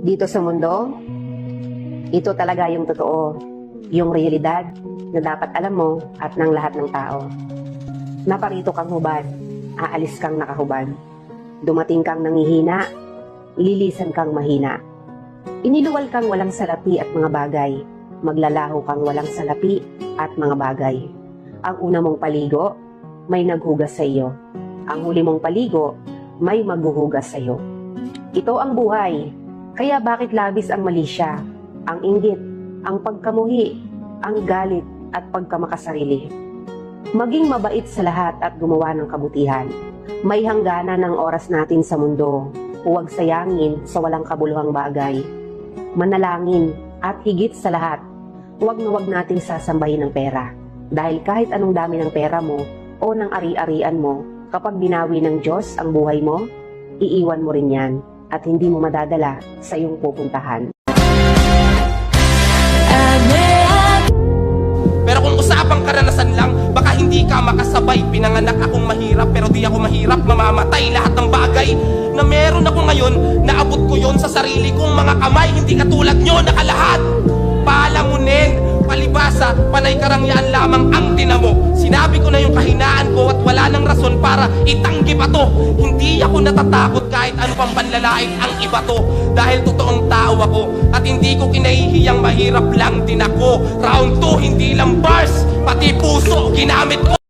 Dito sa mundo, ito talaga yung totoo, yung realidad na dapat alam mo at ng lahat ng tao. Naparito kang hubad, aalis kang nakahubad. Dumating kang nangihina, lilisan kang mahina. Iniluwal kang walang salapi at mga bagay, maglalaho kang walang salapi at mga bagay. Ang una mong paligo, may naghugas sa iyo. Ang huli mong paligo, may maghuhugas sa iyo. Ito ang buhay, kaya bakit labis ang mali siya, ang inggit, ang pagkamuhi, ang galit at pagkamakasarili. Maging mabait sa lahat at gumawa ng kabutihan. May hangganan ng oras natin sa mundo, huwag sayangin sa walang kabuluhang bagay. Manalangin at higit sa lahat, huwag na huwag nating sasambahin ng pera. Dahil kahit anong dami ng pera mo o ng ari-arian mo, kapag binawi ng Diyos ang buhay mo, iiwan mo rin yan at hindi mo madadala sa iyong pupuntahan. Pero kung usapang karanasan lang, baka hindi ka makasabay. Pinanganak akong mahirap, pero di ako mahirap mamamatay. Lahat ng bagay na meron ako ngayon, naabot ko yon sa sarili kong mga kamay. Hindi katulad nyo, nakalahat. Palamunin, palibasa, panay karangyaan lamang ang tinamo. Sinabi ko na yung kahinaan ko at wala nang rason para itanggi pa to. Hindi ako natatakot kahit ano pang panlalait ang iba to. Dahil totoong tao ako at hindi ko kinahihiyang mahirap lang din ako. Round 2, hindi lang bars, pati puso ginamit ko.